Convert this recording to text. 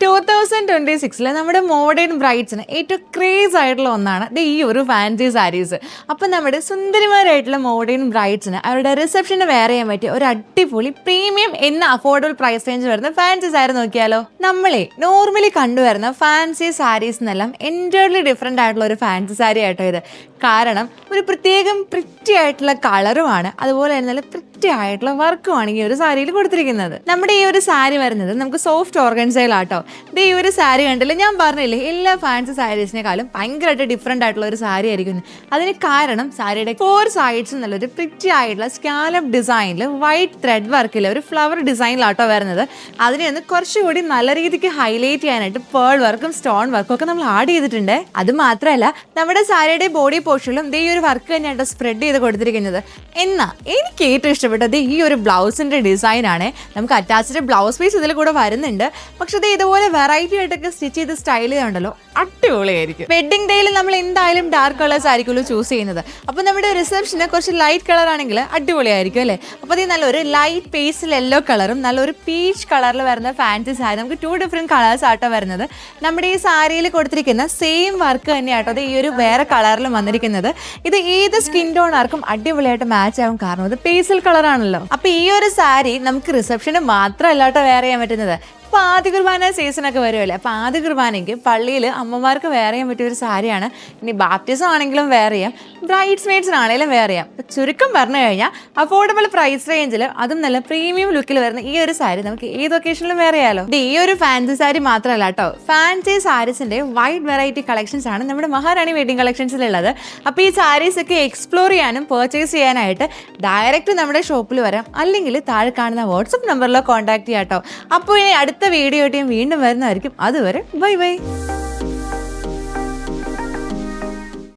2026 നമ്മുടെ മോഡേൺ ബ്രൈഡ്സിന് ഏറ്റവും ക്രേസ് ആയിട്ടുള്ള ഒന്നാണ് ഈ ഒരു ഫാൻസി സാരീസ്. അപ്പം നമ്മുടെ സുന്ദരിമാരായിട്ടുള്ള മോഡേൺ ബ്രൈഡ്സിന് അവരുടെ റിസപ്ഷന് വെയർ ചെയ്യാൻ പറ്റിയ ഒരു അടിപൊളി പ്രീമിയം എന്ന അഫോർഡബിൾ പ്രൈസ് റേഞ്ച് വരുന്ന ഫാൻസി സാരി നോക്കിയാലോ. നമ്മളെ നോർമലി കണ്ടുവരുന്ന ഫാൻസി സാരീസ് എന്നെല്ലാം എൻറ്റയർലി ഡിഫറെൻ്റ് ആയിട്ടുള്ള ഒരു ഫാൻസി സാരി ആയിട്ടോ ഇത്. കാരണം ഒരു പ്രത്യേകം പ്രിറ്റി ആയിട്ടുള്ള കളറുമാണ്, അതുപോലെ തന്നെ നല്ല പ്രിറ്റി ആയിട്ടുള്ള വർക്കുമാണ് ഈ ഒരു സാരിയിൽ കൊടുത്തിരിക്കുന്നത്. നമ്മുടെ ഈ ഒരു സാരി വരുന്നത് നമുക്ക് സോഫ്റ്റ് ഓർഗൻസയിലാട്ടോ. ഈ ഒരു സാരി കണ്ടില്ല, ഞാൻ പറഞ്ഞില്ലേ എല്ലാ ഫാൻസി സാരീസിനെക്കാളും ഭയങ്കരമായിട്ട് ഡിഫറെൻ്റ് ആയിട്ടുള്ള ഒരു സാരി ആയിരിക്കും. അതിന് കാരണം സാരിയുടെ 4 സൈഡ്സും നല്ലൊരു പ്രിറ്റി ആയിട്ടുള്ള സ്കാലപ്പ് ഡിസൈനിൽ വൈറ്റ് ത്രെഡ് വർക്കിൽ ഒരു ഫ്ലവർ ഡിസൈനിലാട്ടോ വരുന്നത്. അതിനെ ഒന്ന് കുറച്ചുകൂടി നല്ല രീതിക്ക് ഹൈലൈറ്റ് ചെയ്യാനായിട്ട് പേൾ വർക്കും സ്റ്റോൺ വർക്കും ഒക്കെ നമ്മൾ ആഡ് ചെയ്തിട്ടുണ്ട്. അത് മാത്രമല്ല നമ്മുടെ സാരിയുടെ ബോഡി പോർഷനിലും ഈ ഒരു വർക്ക് തന്നെയാട്ടോ സ്പ്രെഡ് ചെയ്ത് കൊടുത്തിരിക്കുന്നത്. എന്നാൽ എനിക്ക് ഏറ്റവും ഇഷ്ടപ്പെട്ടത് ഈ ഒരു ബ്ലൗസിൻ്റെ ഡിസൈൻ ആണ്. നമുക്ക് അറ്റാച്ച്ഡ് ബ്ലൗസ് പീസ് ഇതിൽ കൂടെ വരുന്നുണ്ട്. പക്ഷെ ഇത് ഇതുപോലെ വെറൈറ്റി ആയിട്ടൊക്കെ സ്റ്റിച്ച് ചെയ്ത് സ്റ്റൈൽ ചെയ്തുണ്ടല്ലോ, അടിപൊളിയായിരിക്കും. വെഡിങ് ഡേയിൽ നമ്മൾ എന്തായാലും ഡാർക്ക് കളേഴ്സ് ആയിരിക്കുമല്ലോ ചൂസ് ചെയ്യുന്നത്. അപ്പോൾ നമ്മുടെ റിസപ്ഷന് കുറച്ച് ലൈറ്റ് കളർ ആണെങ്കിൽ അടിപൊളിയായിരിക്കും അല്ലേ. അപ്പോൾ ഇത് നല്ലൊരു ലൈറ്റ് പേസ്റ്റൽ യെല്ലോ കളറും നല്ലൊരു പീച്ച് കളറിൽ വരുന്ന ഫാൻസി സാരി. നമുക്ക് 2 ഡിഫറെൻറ്റ് കളേഴ്സ് ആട്ടോ വരുന്നത്. നമ്മുടെ ഈ സാരിയിൽ കൊടുത്തിരിക്കുന്ന സെയിം വർക്ക് തന്നെയാട്ടോ അത് ഈ ഒരു വേറെ കളറിലും വന്നിരിക്കുന്നത്. ഇത് ഏത് സ്കിൻ ടോൺ ആർക്കും അടിപൊളിയായിട്ട് മാച്ച് ആവും, കാരണം ഇത് പേസ്റ്റൽ കളറാണല്ലോ. അപ്പോൾ ഈ ഒരു സാരി നമുക്ക് റിസപ്ഷന് മാത്രമല്ലാട്ടോ വെയർ ചെയ്യാൻ പറ്റുന്നത്. ഇപ്പോൾ ആദ്യ കുർബാന സീസണൊക്കെ വരുമല്ലേ, അപ്പോൾ ആദ്യ കുർബാനയ്ക്ക് പള്ളിയിൽ അമ്മമാർക്ക് വെയർ ചെയ്യാൻ പറ്റിയ ഒരു സാരിയാണ്. ഇനി ബാപ്റ്റിസം ആണെങ്കിലും വെയർ ചെയ്യാം, ബ്രൈഡ്സ് മെയ്ഡ്സിനാണെങ്കിലും വെയർ ചെയ്യാം. അപ്പോൾ ചുരുക്കം പറഞ്ഞു കഴിഞ്ഞാൽ അഫോർഡബിൾ പ്രൈസ് റേഞ്ചിൽ അതും നല്ല പ്രീമിയം ലുക്കിൽ വരുന്ന ഈ ഒരു സാരി നമുക്ക് ഏത് ഒക്കേഷനിലും വെയർ ചെയ്യാമല്ലോ. ഈ ഒരു ഫാൻസി സാരി മാത്രമല്ല കേട്ടോ, ഫാൻസി സാരീസിൻ്റെ വൈഡ് വെറൈറ്റി കളക്ഷൻസ് ആണ് നമ്മുടെ മഹാറാണി വെഡിങ് കളക്ഷൻസിലുള്ളത്. അപ്പോൾ ഈ സാരീസ് ഒക്കെ എക്സ്പ്ലോർ ചെയ്യാനും പർച്ചേസ് ചെയ്യാനായിട്ട് ഡയറക്റ്റ് നമ്മുടെ ഷോപ്പിൽ വരാം, അല്ലെങ്കിൽ താഴെ കാണുന്ന വാട്സപ്പ് നമ്പറിലോ കോൺടാക്ട് ചെയ്യാം കേട്ടോ. അപ്പോൾ ഇനി അടുത്ത വീഡിയോ ആയിട്ട് ഞാൻ വീണ്ടും വരുന്നതായിരിക്കും. അതുവരെ ബൈ ബൈ.